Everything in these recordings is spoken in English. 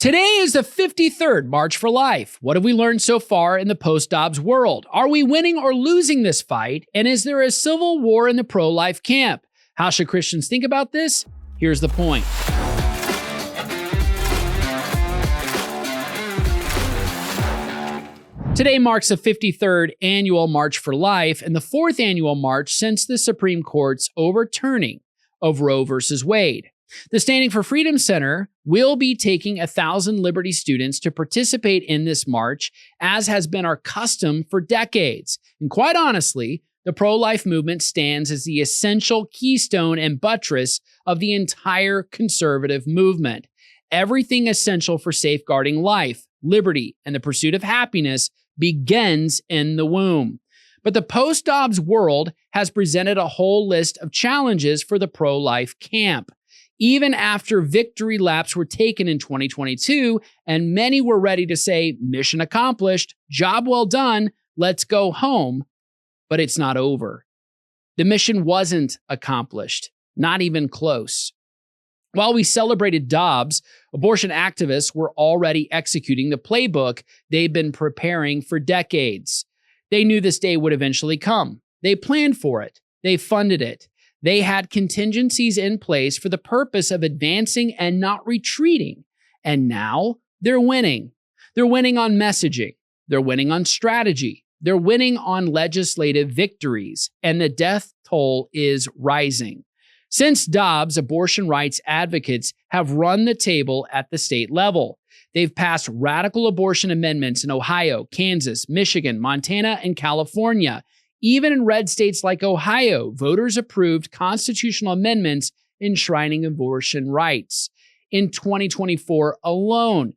Today is the 53rd March for Life. What have we learned so far in the post-Dobbs world? Are we winning or losing this fight? And is there a civil war in the pro-life camp? How should Christians think about this? Here's the point. Today marks the 53rd annual March for Life and the 4th annual march since the Supreme Court's overturning of Roe v. Wade. The Standing for Freedom Center will be taking 1,000 Liberty students to participate in this march, as has been our custom for decades. And quite honestly, the pro-life movement stands as the essential keystone and buttress of the entire conservative movement. Everything essential for safeguarding life, liberty, and the pursuit of happiness begins in the womb. But the post-Dobbs world has presented a whole list of challenges for the pro-life camp. Even after victory laps were taken in 2022, and many were ready to say, mission accomplished, job well done, let's go home, but it's not over. The mission wasn't accomplished, not even close. While we celebrated Dobbs, abortion activists were already executing the playbook they've been preparing for decades. They knew this day would eventually come. They planned for it. They funded it. They had contingencies in place for the purpose of advancing and not retreating. And now they're winning. They're winning on messaging. They're winning on strategy. They're winning on legislative victories. And the death toll is rising. Since Dobbs, abortion rights advocates have run the table at the state level. They've passed radical abortion amendments in Ohio, Kansas, Michigan, Montana, and California. Even in red states like Ohio, voters approved constitutional amendments enshrining abortion rights. In 2024 alone,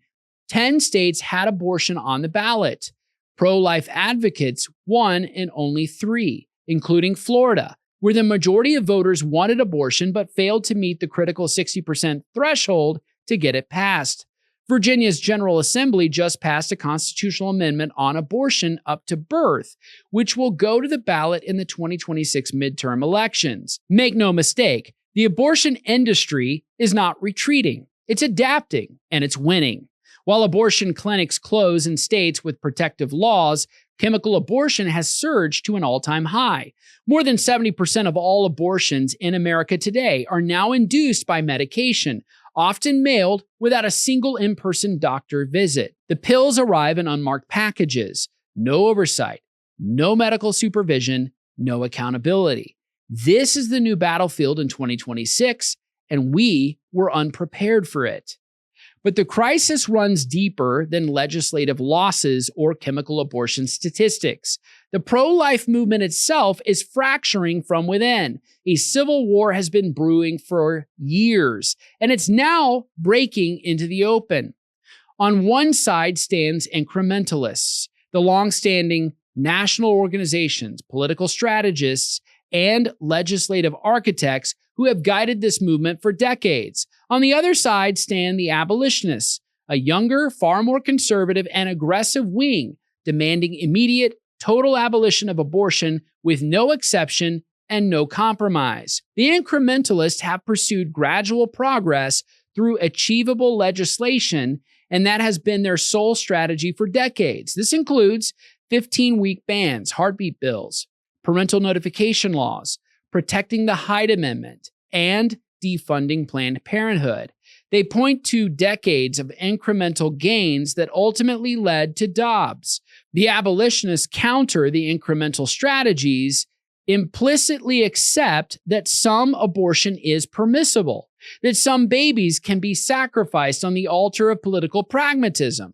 10 states had abortion on the ballot. Pro-life advocates won in only 3, including Florida, where the majority of voters wanted abortion but failed to meet the critical 60% threshold to get it passed. Virginia's General Assembly just passed a constitutional amendment on abortion up to birth, which will go to the ballot in the 2026 midterm elections. Make no mistake, the abortion industry is not retreating. It's adapting, and it's winning. While abortion clinics close in states with protective laws, chemical abortion has surged to an all-time high. More than 70% of all abortions in America today are now induced by medication, often mailed without a single in-person doctor visit. The pills arrive in unmarked packages. No oversight, no medical supervision, no accountability. This is the new battlefield in 2026, and we were unprepared for it. But the crisis runs deeper than legislative losses or chemical abortion statistics. The pro-life movement itself is fracturing from within. A civil war has been brewing for years, and it's now breaking into the open. On one side stands incrementalists, the long-standing national organizations, political strategists, and legislative architects who have guided this movement for decades. On the other side stand the abolitionists, a younger, far more conservative and aggressive wing demanding immediate, total abolition of abortion with no exception and no compromise. The incrementalists have pursued gradual progress through achievable legislation, and that has been their sole strategy for decades. This includes 15-week bans, heartbeat bills, parental notification laws, protecting the Hyde Amendment, and defunding Planned Parenthood. They point to decades of incremental gains that ultimately led to Dobbs. The abolitionists counter the incremental strategies, implicitly accept that some abortion is permissible, that some babies can be sacrificed on the altar of political pragmatism.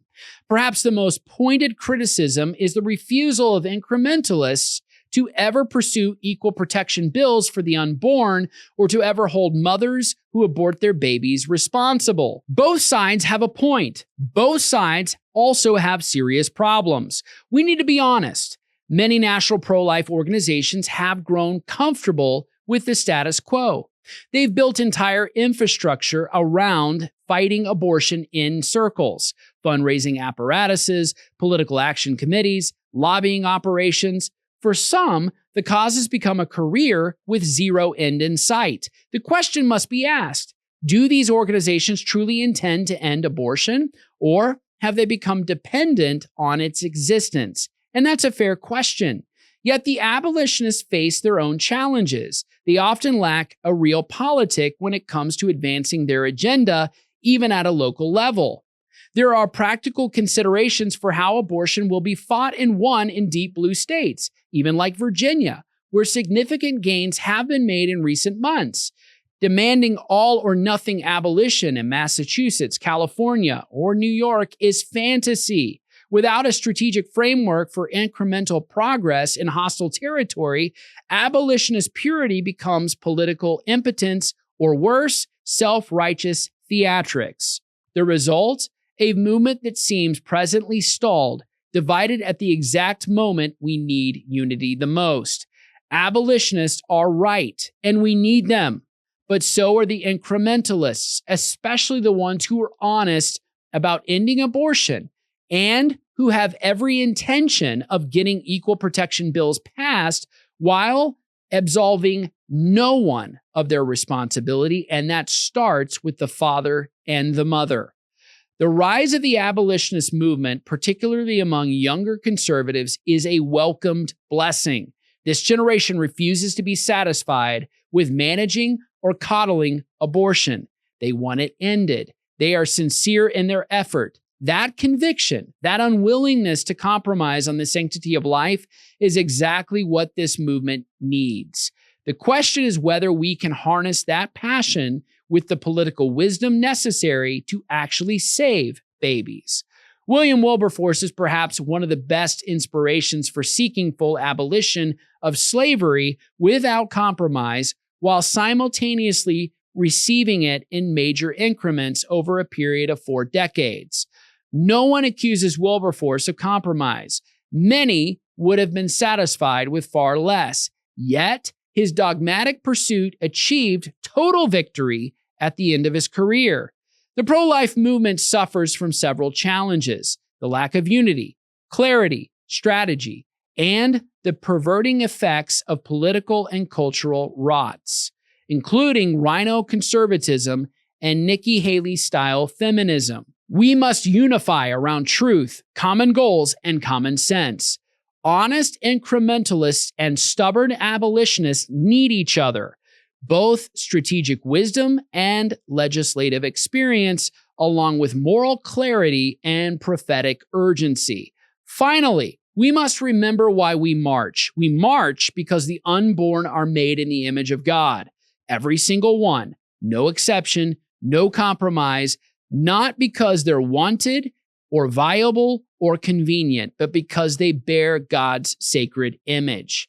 Perhaps the most pointed criticism is the refusal of incrementalists to ever pursue equal protection bills for the unborn or to ever hold mothers who abort their babies responsible. Both sides have a point. Both sides also have serious problems. We need to be honest. Many national pro-life organizations have grown comfortable with the status quo. They've built entire infrastructure around fighting abortion in circles, fundraising apparatuses, political action committees, lobbying operations. For some, the cause has become a career with zero end in sight. The question must be asked, Do these organizations truly intend to end abortion, or have they become dependent on its existence? And that's a fair question. Yet the abolitionists face their own challenges. They often lack a real politic when it comes to advancing their agenda, even at a local level. There are practical considerations for how abortion will be fought and won in deep blue states, even like Virginia, where significant gains have been made in recent months. Demanding all or nothing abolition in Massachusetts, California, or New York is fantasy. Without a strategic framework for incremental progress in hostile territory, abolitionist purity becomes political impotence, or worse, self-righteous theatrics. The result? A movement that seems presently stalled, divided at the exact moment we need unity the most. Abolitionists are right, and we need them. But so are the incrementalists, especially the ones who are honest about ending abortion and who have every intention of getting equal protection bills passed while absolving no one of their responsibility, and that starts with the father and the mother. The rise of the abolitionist movement, particularly among younger conservatives, is a welcomed blessing. This generation refuses to be satisfied with managing or coddling abortion. They want it ended. They are sincere in their effort. That conviction, that unwillingness to compromise on the sanctity of life is exactly what this movement needs. The question is whether we can harness that passion with the political wisdom necessary to actually save babies. William Wilberforce is perhaps one of the best inspirations for seeking full abolition of slavery without compromise, while simultaneously receiving it in major increments over a period of 4 decades. No one accuses Wilberforce of compromise. Many would have been satisfied with far less. Yet, his dogmatic pursuit achieved total victory at the end of his career. The pro-life movement suffers from several challenges: the lack of unity, clarity, strategy, and the perverting effects of political and cultural rots, including rhino conservatism and Nikki Haley-style feminism. We must unify around truth, common goals, and common sense. Honest incrementalists and stubborn abolitionists need each other, both strategic wisdom and legislative experience, along with moral clarity and prophetic urgency. Finally, we must remember why we march. We march because the unborn are made in the image of God. Every single one, no exception, no compromise, not because they're wanted or viable or convenient, but because they bear God's sacred image.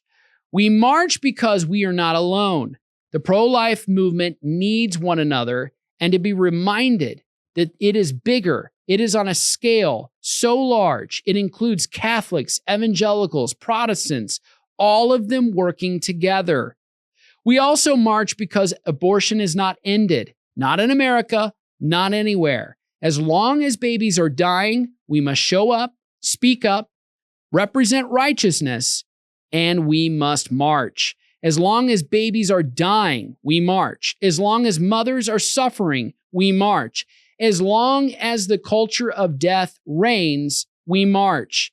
We march because we are not alone. The pro-life movement needs one another, and to be reminded that it is bigger. It is on a scale so large. It includes Catholics, evangelicals, Protestants, all of them working together. We also march because abortion is not ended, not in America, not anywhere. As long as babies are dying, we must show up, speak up, represent righteousness, and we must march. As long as babies are dying, we march. As long as mothers are suffering, we march. As long as the culture of death reigns, we march.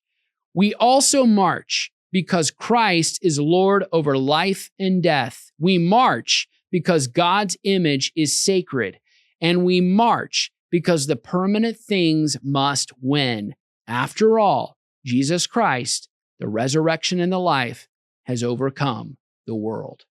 We also march because Christ is Lord over life and death. We march because God's image is sacred. And we march because the permanent things must win. After all, Jesus Christ, the resurrection and the life, has overcome the world.